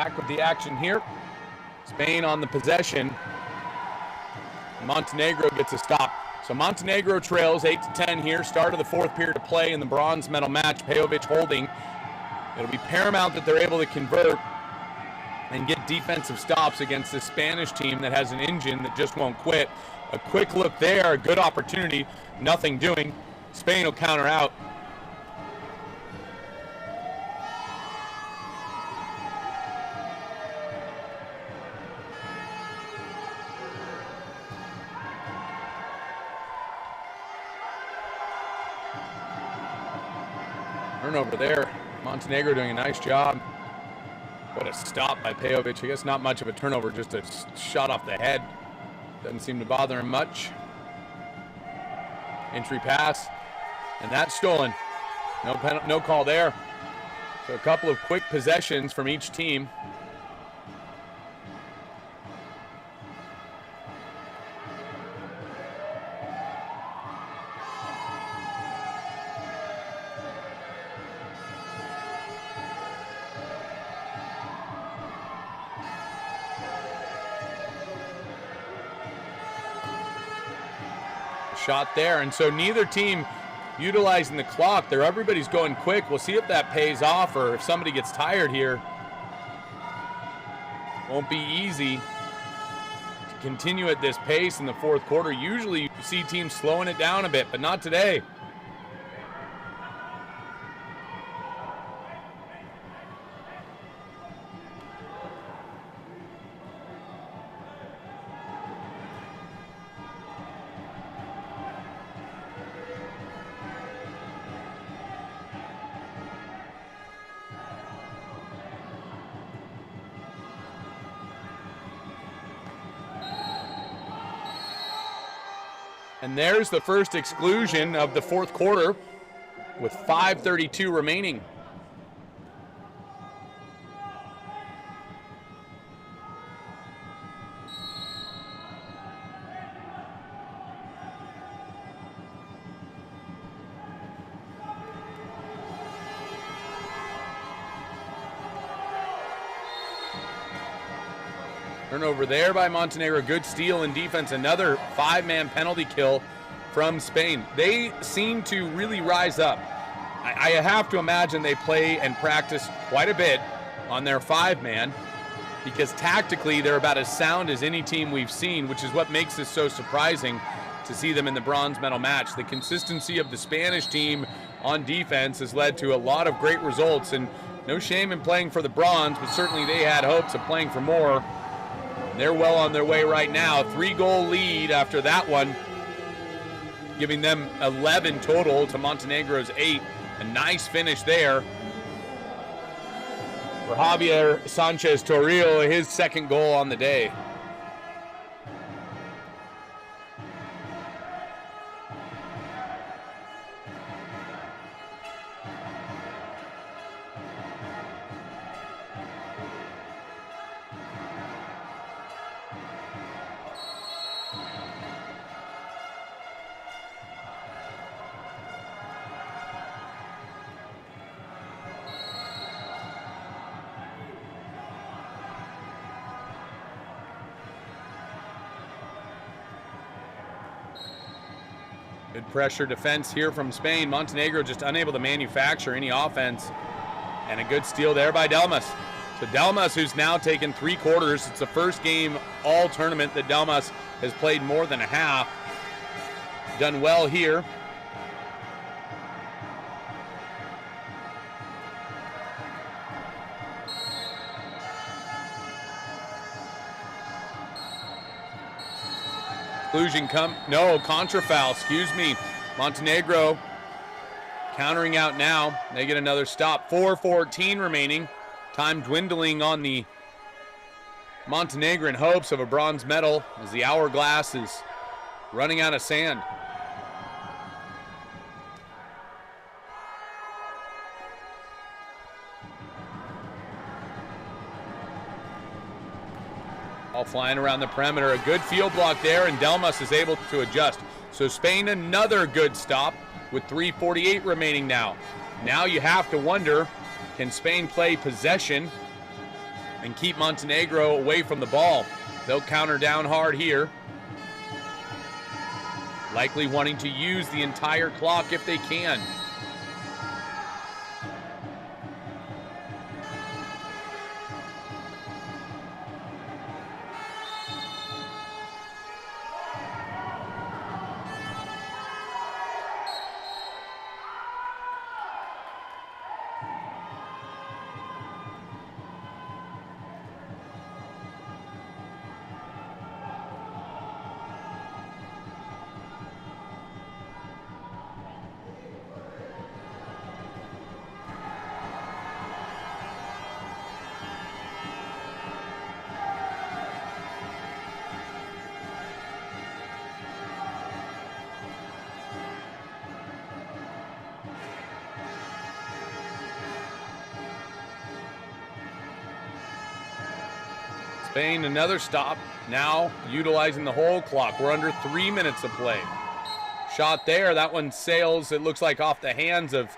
Back with the action here. Spain on the possession. Montenegro gets a stop. So Montenegro trails 8-10 here. Start of the fourth period of play in the bronze medal match. Pejovic holding. It'll be paramount that they're able to convert and get defensive stops against this Spanish team that has an engine that just won't quit. A quick look there, a good opportunity, nothing doing. Spain will counter out. Turnover there. Montenegro doing a nice job. What a stop by Pejovic. I guess not much of a turnover, just a shot off the head. Doesn't seem to bother him much. Entry pass, and that's stolen. No call there. So a couple of quick possessions from each team. Shot there, and so neither team utilizing the clock. Everybody's going quick. We'll see if that pays off or if somebody gets tired here. Won't be easy to continue at this pace in the fourth quarter. Usually you see teams slowing it down a bit, but not today. And there's the first exclusion of the fourth quarter with 5:32 remaining. Turnover there by Montenegro. Good steal in defense. Another five-man penalty kill from Spain. They seem to really rise up. I have to imagine they play and practice quite a bit on their five-man because tactically they're about as sound as any team we've seen, which is what makes this so surprising to see them in the bronze medal match. The consistency of the Spanish team on defense has led to a lot of great results, and no shame in playing for the bronze, but certainly they had hopes of playing for more. They're well on their way right now. 3-goal lead after that one, giving them 11 total to Montenegro's 8. A nice finish there for Javier Sanchez Torrillo, his second goal on the day. Good pressure defense here from Spain. Montenegro just unable to manufacture any offense. And a good steal there by Delmas. So Delmas, who's now taken 3 quarters. It's the first game all tournament that Delmas has played more than a half. Done well here. Exclusion contra foul, excuse me. Montenegro countering out now. They get another stop. 4:14 remaining. Time dwindling on the Montenegrin hopes of a bronze medal as the hourglass is running out of sand. All flying around the perimeter. A good field block there, and Delmas is able to adjust. So Spain, another good stop with 3:48 remaining now. Now you have to wonder, can Spain play possession and keep Montenegro away from the ball. They'll counter down hard here. Likely wanting to use the entire clock if they can. Spain, another stop, now utilizing the whole clock. We're under 3 minutes of play. Shot there, that one sails, it looks like, off the hands of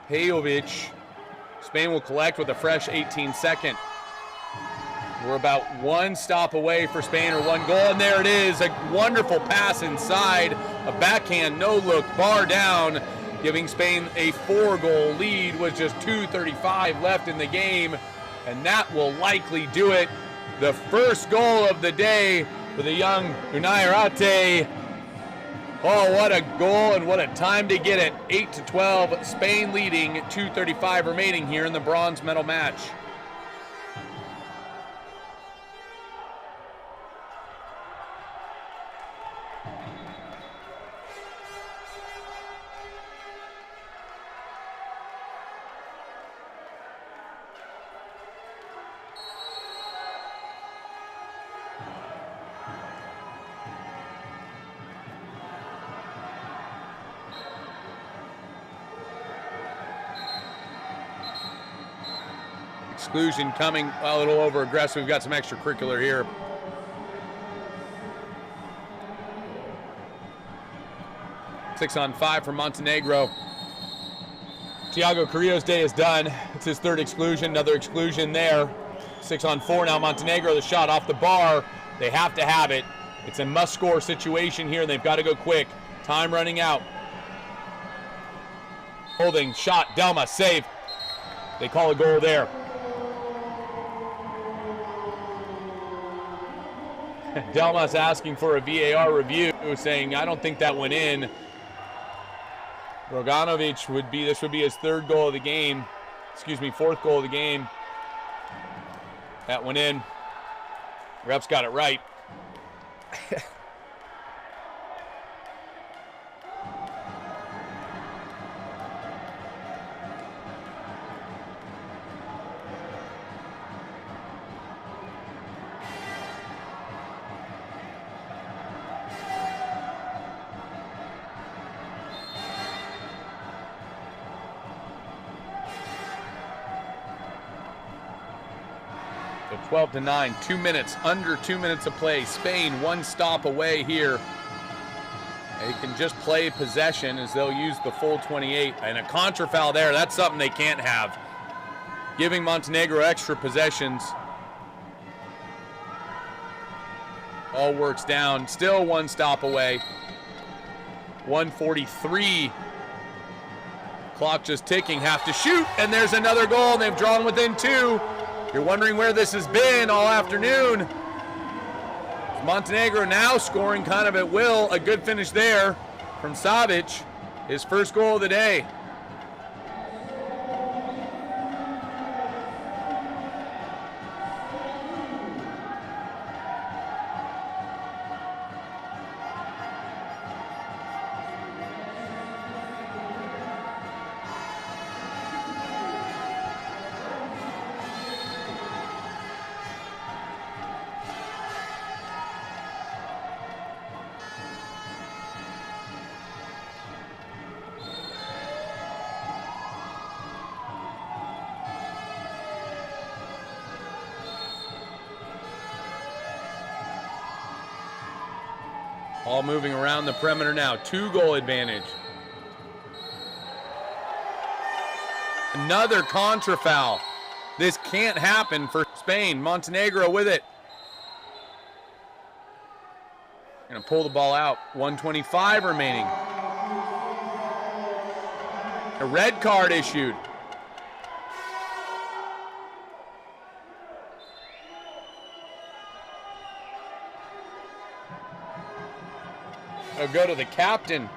Pejovic. Spain will collect with a fresh 18-second. We're about one stop away for Spain, or one goal, and there it is, a wonderful pass inside, a backhand, no-look, bar down, giving Spain a 4-goal lead with just 2:35 left in the game. And that will likely do it. The first goal of the day for the young Unai Arate. Oh, what a goal and what a time to get it. 8-12, Spain leading, 2:35 remaining here in the bronze medal match. Exclusion coming, a little over aggressive. We've got some extracurricular here. Six on 5 for Montenegro. Thiago Carrillo's day is done. It's his third exclusion, another exclusion there. 6 on 4 now. Montenegro, the shot off the bar. They have to have it. It's a must-score situation here, and they've got to go quick. Time running out. Holding, shot, Delma, save. They call a goal there. Delmas asking for a VAR review, saying, I don't think that went in. Roganovic this would be his fourth goal of the game. That went in. Ref's got it right. So 12-9, 2 minutes, under 2 minutes of play. Spain one stop away here. They can just play possession as they'll use the full 28. And a contra foul there, that's something they can't have. Giving Montenegro extra possessions. All works down, still one stop away. 1:43. Clock just ticking, have to shoot, and there's another goal, and they've drawn within 2. You're wondering where this has been all afternoon. Montenegro now scoring kind of at will. A good finish there from Savic, his first goal of the day. All moving around the perimeter now. 2-goal advantage. Another contra foul. This can't happen for Spain. Montenegro with it. Gonna pull the ball out. 1:25 remaining. A red card issued. It'll go to the captain,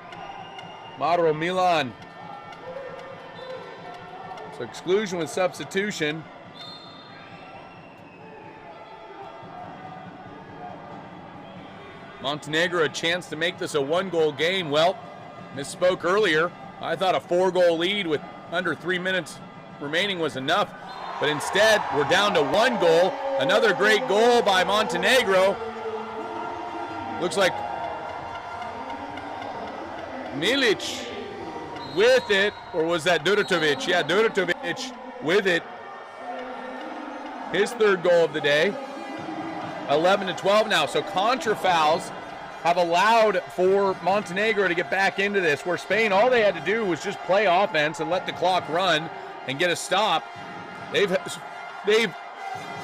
Mauro Milan. So exclusion with substitution. Montenegro a chance to make this a 1-goal game. Well, misspoke earlier. I thought a 4-goal lead with under 3 minutes remaining was enough. But instead, we're down to 1 goal. Another great goal by Montenegro. Looks like Milic with it, or was that Duratovic? Yeah, Duratovic with it. His 3rd goal of the day. 11-12 now. So contra fouls have allowed for Montenegro to get back into this, where Spain, all they had to do was just play offense and let the clock run and get a stop. They've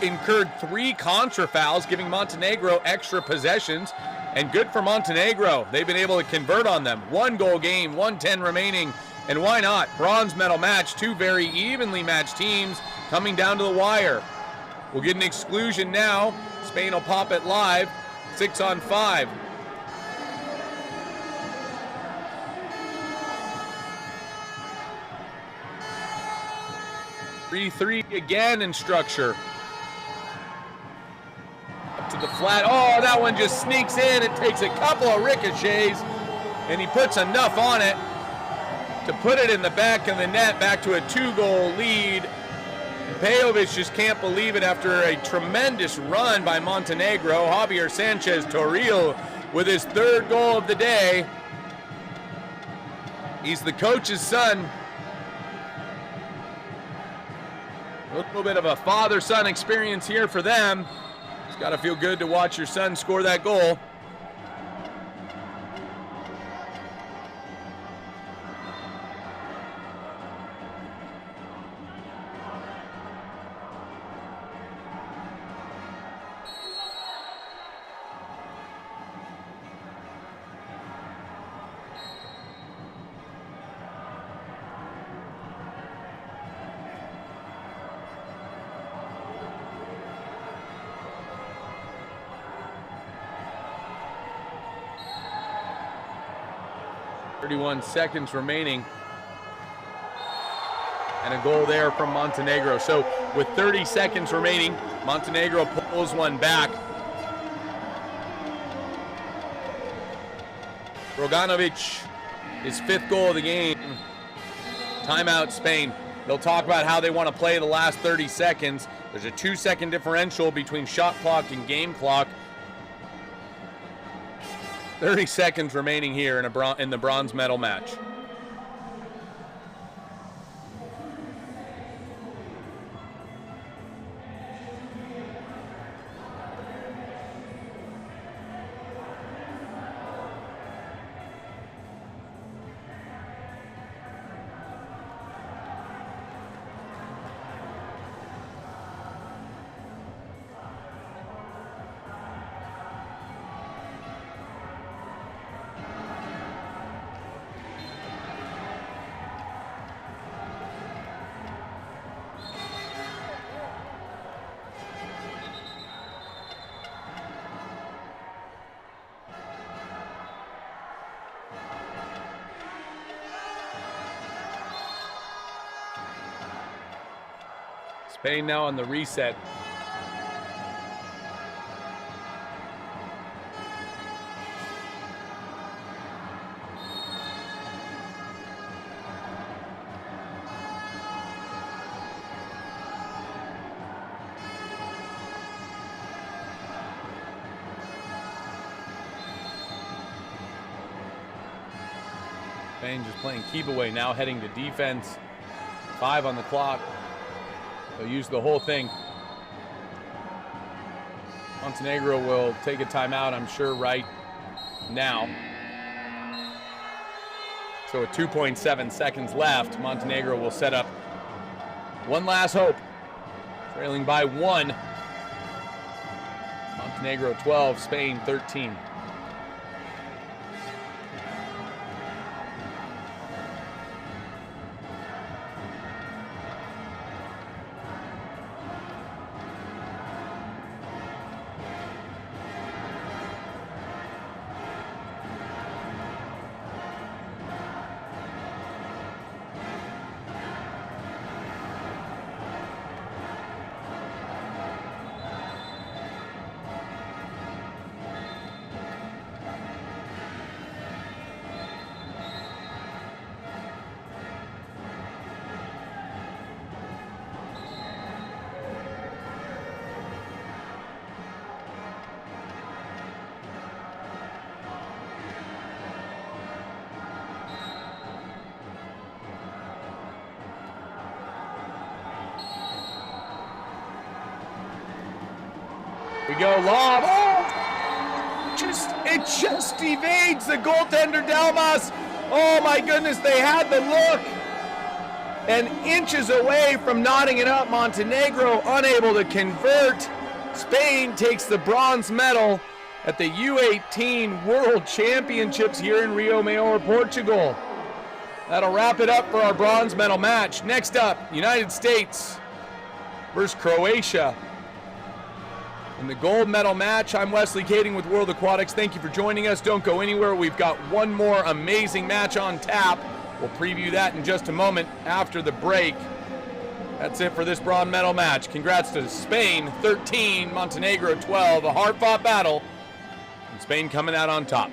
incurred 3 contra fouls, giving Montenegro extra possessions, and good for Montenegro. They've been able to convert on them. 1-goal game, 1:10 remaining, and why not? Bronze medal match, 2 very evenly matched teams coming down to the wire. We'll get an exclusion now. Spain will pop it live, 6-on-5. Three again in structure. Up to the flat. Oh, that one just sneaks in. It takes a couple of ricochets, and he puts enough on it to put it in the back of the net, back to a 2-goal lead. And Pejovic just can't believe it after a tremendous run by Montenegro. Javier Sanchez Toril with his 3rd goal of the day. He's the coach's son. A little bit of a father-son experience here for them. It's got to feel good to watch your son score that goal. Seconds remaining, and a goal there from Montenegro. So with 30 seconds remaining, Montenegro pulls one back. Roganovic, his 5th goal of the game. Timeout Spain. They'll talk about how they want to play the last 30 seconds. There's a 2-second differential between shot clock and game clock. 30 seconds remaining here in the bronze medal match. Spain now on the reset. Spain just playing keep away, now heading to defense. 5 on the clock. They'll use the whole thing. Montenegro will take a timeout, I'm sure, right now. So with 2.7 seconds left, Montenegro will set up one last hope. trailing by 1. Montenegro 12, Spain 13. We go lob. Oh! It just evades the goaltender Delmas. Oh my goodness, they had the look. And inches away from knotting it up, Montenegro unable to convert. Spain takes the bronze medal at the U18 World Championships here in Rio Maior, Portugal. That'll wrap it up for our bronze medal match. Next up, United States versus Croatia. In the gold medal match, I'm Wesley Kading with World Aquatics. Thank you for joining us. Don't go anywhere. We've got one more amazing match on tap. We'll preview that in just a moment after the break. That's it for this bronze medal match. Congrats to Spain, 13, Montenegro 12. A hard-fought battle, and Spain coming out on top.